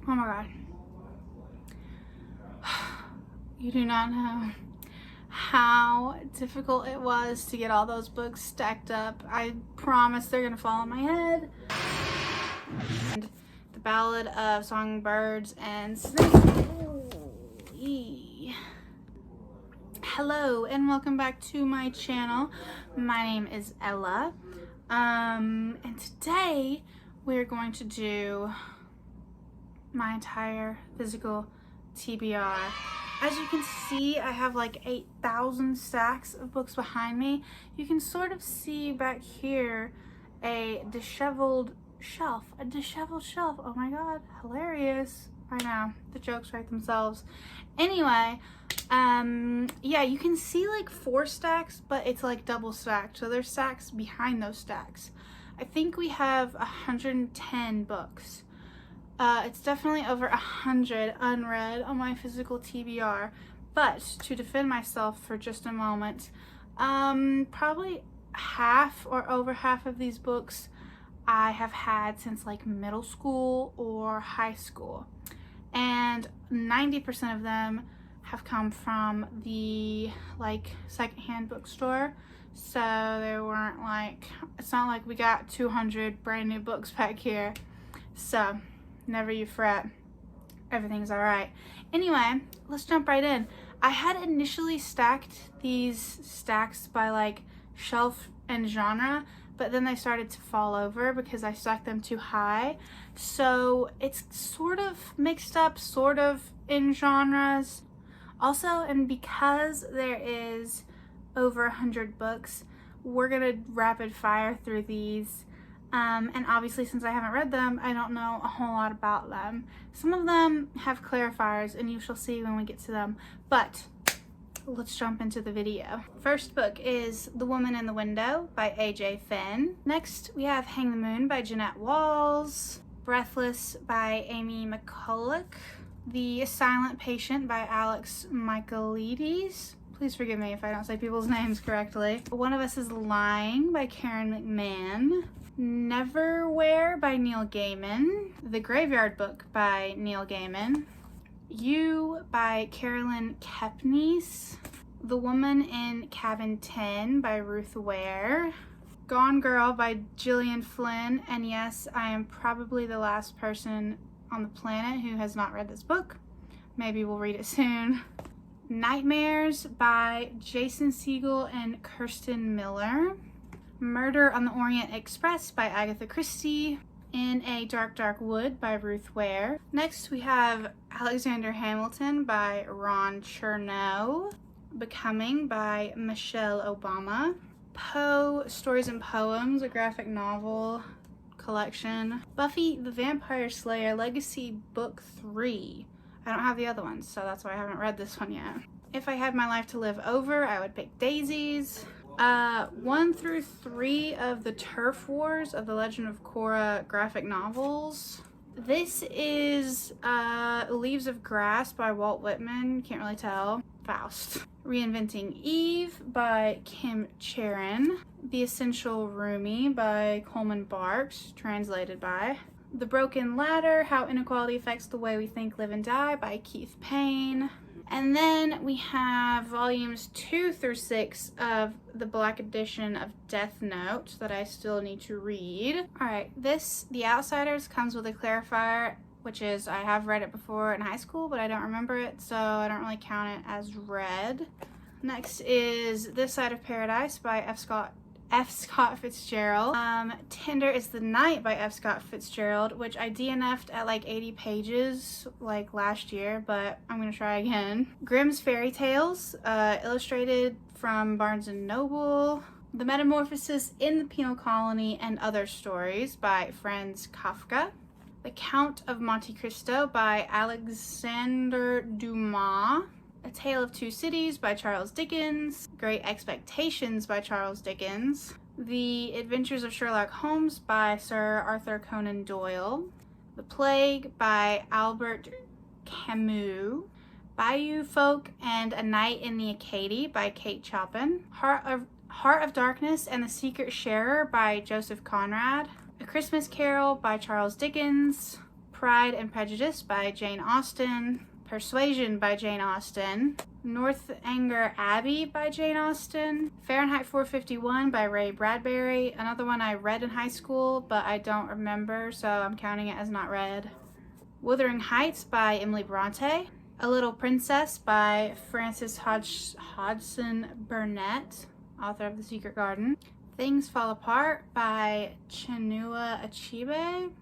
Oh my god. You do not know how difficult it was to get all those books stacked up. I promise they're gonna fall on my head. And the Ballad of Songbirds and Snakes. Hello and welcome back to my channel. My name is Ella. And today we're going to do my entire physical TBR. As you can see, I have like 8,000 stacks of books behind me. You can sort of see back here a disheveled shelf. Oh my god, hilarious. I know, the jokes write themselves. Anyway, yeah, you can see like 4 stacks, but it's like double stacked. So there's stacks behind those stacks. I think we have 110 books. It's definitely over 100 unread on my physical TBR, but to defend myself for just a moment, probably half or over half of these books I have had since like middle school or high school, and 90% of them have come from the like secondhand bookstore. So they weren't like, it's not like we got 200 brand new books back here. So never you fret, everything's all right. Anyway, let's jump right in. I had initially stacked these stacks by like shelf and genre, but then they started to fall over because I stacked them too high. So it's sort of mixed up, sort of in genres. Also, and because there is over 100 books, we're gonna rapid fire through these. And obviously, since I haven't read them, I don't know a whole lot about them. Some of them have clarifiers, and you shall see when we get to them. But let's jump into the video. First book is The Woman in the Window by A.J. Finn. Next, we have Hang the Moon by Jeanette Walls. Breathless by Amy McCulloch. The Silent Patient by Alex Michaelides. Please forgive me if I don't say people's names correctly. One of Us is Lying by Karen McMahon. Neverwhere by Neil Gaiman. The Graveyard Book by Neil Gaiman. You by Carolyn Kepnes. The Woman in Cabin 10 by Ruth Ware. Gone Girl by Gillian Flynn. And yes, I am probably the last person on the planet who has not read this book. Maybe we'll read it soon. Nightmares by Jason Segel and Kirsten Miller. Murder on the Orient Express by Agatha Christie. In a Dark, Dark Wood by Ruth Ware. Next we have Alexander Hamilton by Ron Chernow. Becoming by Michelle Obama. Poe, Stories and Poems, a graphic novel collection. Buffy the Vampire Slayer Legacy Book 3. I don't have the other ones, so that's why I haven't read this one yet. If I had my life to live over, I would pick Daisies. 1 through 3 of the Turf Wars of the Legend of Korra graphic novels. This is Leaves of Grass by Walt Whitman, can't really tell. Faust. Reinventing Eve by Kim Charon. The Essential Roomie by Coleman Barks, translated by. The Broken Ladder, How Inequality Affects the Way We Think, Live and Die by Keith Payne. And then we have volumes 2 through 6 of the Black edition of Death Note that I still need to read. Alright, this, The Outsiders, comes with a clarifier, which is I have read it before in high school, but I don't remember it, so I don't really count it as read. Next is This Side of Paradise by F. Scott Fitzgerald. Tender is the Night by F. Scott Fitzgerald, which I DNF'd at like 80 pages like last year, but I'm gonna try again. Grimm's Fairy Tales, illustrated from Barnes & Noble. The Metamorphosis in the Penal Colony and Other Stories by Franz Kafka. The Count of Monte Cristo by Alexander Dumas. A Tale of Two Cities by Charles Dickens. Great Expectations by Charles Dickens. The Adventures of Sherlock Holmes by Sir Arthur Conan Doyle. The Plague by Albert Camus. Bayou Folk and A Night in the Acadie by Kate Chopin. Heart of Darkness and the Secret Sharer by Joseph Conrad. A Christmas Carol by Charles Dickens. Pride and Prejudice by Jane Austen, Persuasion by Jane Austen, Northanger Abbey by Jane Austen, Fahrenheit 451 by Ray Bradbury, another one I read in high school but I don't remember, so I'm counting it as not read. Wuthering Heights by Emily Bronte, A Little Princess by Frances Hodgson Burnett, author of The Secret Garden, Things Fall Apart by Chinua Achebe,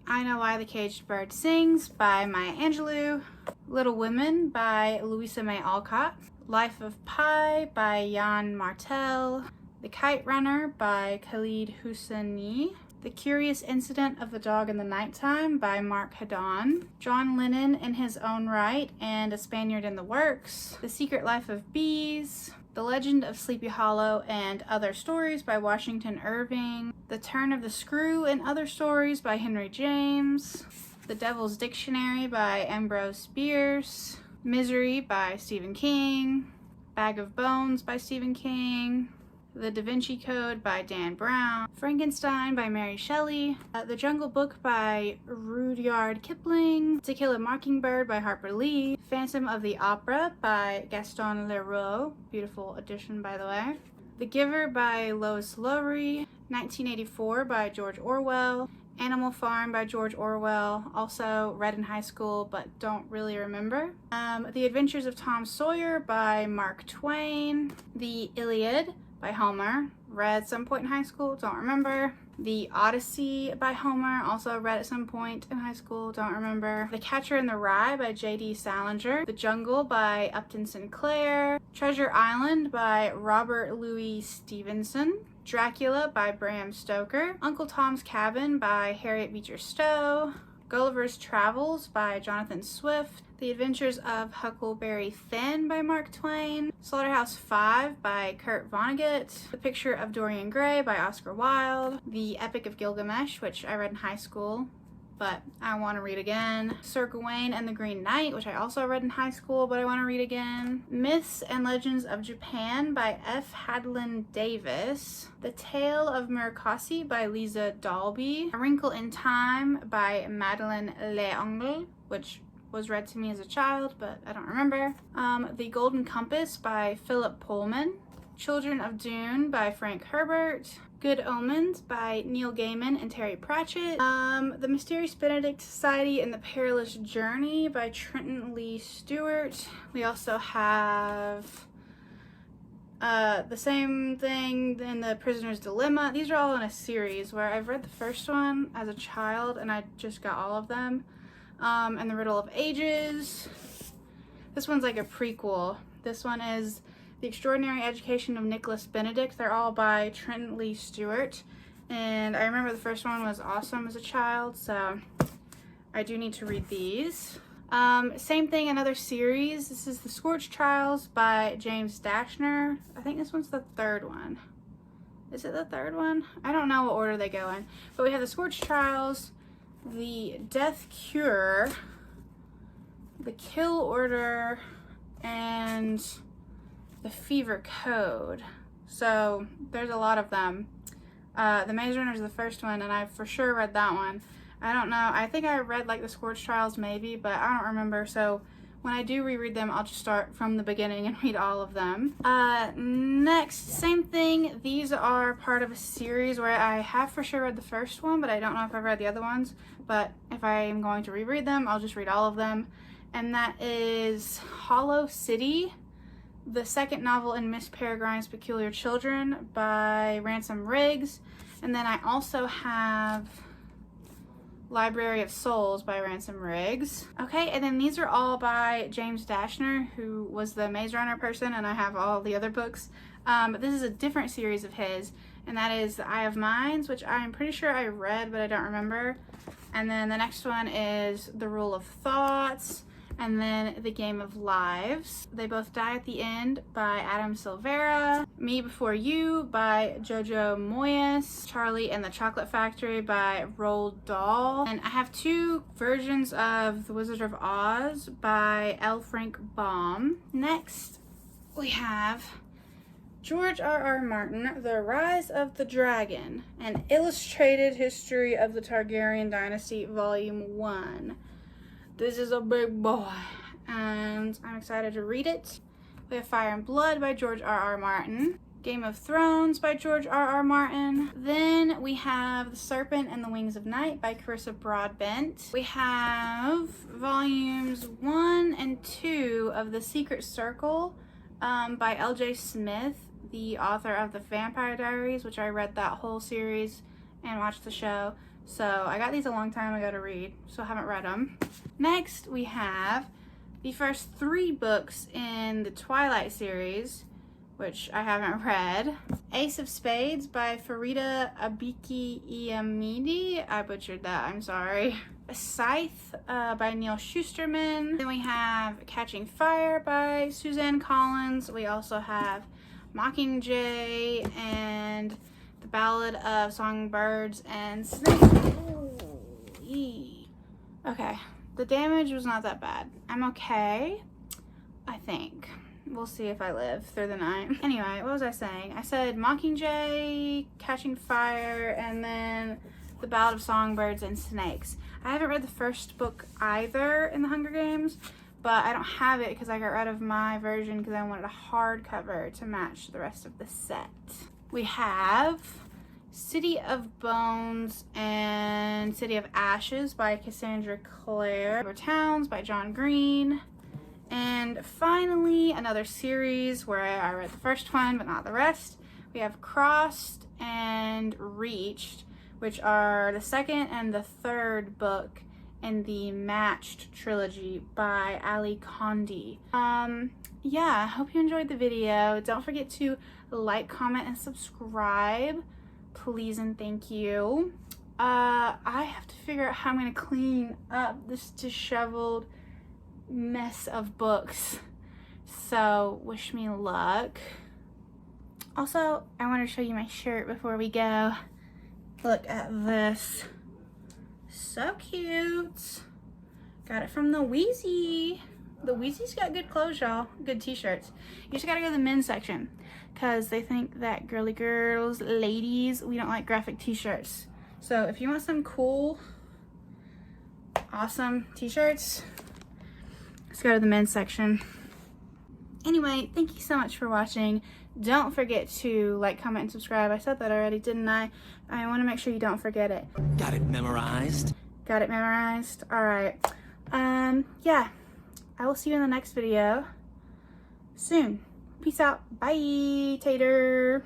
I Know Why the Caged Bird Sings by Maya Angelou, Little Women by Louisa May Alcott, Life of Pi by Jan Martel, The Kite Runner by Khalid Hosseini, The Curious Incident of the Dog in the Nighttime by Mark Haddon, John Lennon in His Own Right and A Spaniard in the Works, The Secret Life of Bees, The Legend of Sleepy Hollow and Other Stories by Washington Irving, The Turn of the Screw and Other Stories by Henry James, The Devil's Dictionary by Ambrose Bierce, Misery by Stephen King, Bag of Bones by Stephen King, The Da Vinci Code by Dan Brown, Frankenstein by Mary Shelley, The Jungle Book by Rudyard Kipling, To Kill a Mockingbird by Harper Lee, Phantom of the Opera by Gaston Leroux, beautiful edition by the way, The Giver by Lois Lowry, 1984 by George Orwell, Animal Farm by George Orwell, also read in high school but don't really remember, The Adventures of Tom Sawyer by Mark Twain, The Iliad by Homer, read some point in high school, don't remember, The Odyssey by Homer, also read at some point in high school, don't remember, The Catcher in the Rye by J.D. Salinger, The Jungle by Upton Sinclair, Treasure Island by Robert Louis Stevenson, Dracula by Bram Stoker, Uncle Tom's Cabin by Harriet Beecher Stowe, Gulliver's Travels by Jonathan Swift, The Adventures of Huckleberry Finn by Mark Twain, Slaughterhouse-Five by Kurt Vonnegut, The Picture of Dorian Gray by Oscar Wilde, The Epic of Gilgamesh, which I read in high school, but I want to read again, Sir Gawain and the Green Knight, which I also read in high school, but I want to read again, Myths and Legends of Japan by F. Hadlin Davis, The Tale of Murakami by Lisa Dalby, A Wrinkle in Time by Madeleine L'Angle, which was read to me as a child, but I don't remember, The Golden Compass by Philip Pullman, Children of Dune by Frank Herbert, Good Omens by Neil Gaiman and Terry Pratchett, The Mysterious Benedict Society and the Perilous Journey by Trenton Lee Stewart. We also have the same thing in The Prisoner's Dilemma. These are all in a series where I've read the first one as a child and I just got all of them. And The Riddle of Ages. This one's like a prequel. This one is The Extraordinary Education of Nicholas Benedict. They're all by Trenton Lee Stewart. And I remember the first one was awesome as a child, so I do need to read these. Same thing, another series. This is The Scorch Trials by James Dashner. I think this one's the third one. Is it the third one? I don't know what order they go in. But we have The Scorch Trials, The Death Cure, The Kill Order, and The Fever Code. So there's a lot of them. The Maze Runner is the first one, and I for sure read that one. I don't know. I think I read like The Scorch Trials maybe, but I don't remember. So when I do reread them, I'll just start from the beginning and read all of them. Next, same thing. These are part of a series where I have for sure read the first one, but I don't know if I've read the other ones. But if I am going to reread them, I'll just read all of them. And that is Hollow City, the second novel in Miss Peregrine's Peculiar Children by Ransom Riggs. And then I also have Library of Souls by Ransom Riggs. Okay, and then these are all by James Dashner, who was the Maze Runner person, and I have all the other books. But this is a different series of his, and that is The Eye of Minds, which I'm pretty sure I read, but I don't remember. And then the next one is The Rule of Thoughts, and then The Game of Lives. They Both Die at the End by Adam Silvera. Me Before You by Jojo Moyes. Charlie and the Chocolate Factory by Roald Dahl. And I have two versions of The Wizard of Oz by L. Frank Baum. Next, we have George R.R. Martin, The Rise of the Dragon, An Illustrated History of the Targaryen Dynasty, Volume 1. This is a big boy, and I'm excited to read it. We have Fire and Blood by George R.R. Martin, Game of Thrones by George R.R. Martin. Then we have The Serpent and the Wings of Night by Carissa Broadbent. We have volumes 1 and 2 of The Secret Circle by L.J. Smith, the author of The Vampire Diaries, which I read that whole series and watched the show. So I got these a long time ago to read, so I haven't read them. Next, we have the first 3 books in the Twilight series, which I haven't read. Ace of Spades by Farida Abiki-Iamidi. I butchered that, I'm sorry. Scythe by Neil Shusterman. Then we have Catching Fire by Suzanne Collins. We also have Mockingjay and The Ballad of Songbirds and Snakes. Okay, the damage was not that bad. I'm okay, I think. We'll see if I live through the night. Anyway, what was I saying? I said Mockingjay, Catching Fire, and then The Ballad of Songbirds and Snakes. I haven't read the first book either in the Hunger Games, but I don't have it because I got rid of my version because I wanted a hardcover to match the rest of the set. We have City of Bones and City of Ashes by Cassandra Clare. River Towns by John Green. And finally, another series where I read the first one but not the rest. We have Crossed and Reached, which are the second and the third book in the Matched trilogy by Ali Condi. Yeah, I hope you enjoyed the video. Don't forget to like, comment, and subscribe. Please and thank you. I have to figure out how I'm gonna clean up this disheveled mess of books. So wish me luck. Also, I want to show you my shirt before we go. Look at this. So cute. Got it from the Wheezy. The Wheezy's got good clothes, y'all. Good t-shirts. You just gotta go to the men's section because they think that girly girls, ladies, we don't like graphic t-shirts. So if you want some cool, awesome t-shirts, let's go to the men's section. Anyway, thank you so much for watching. Don't forget to like, comment, and subscribe. I said that already, didn't I? I want to make sure you don't forget it. Got it memorized? Got it memorized? Alright. Yeah. I will see you in the next video soon. Peace out. Bye, Tater.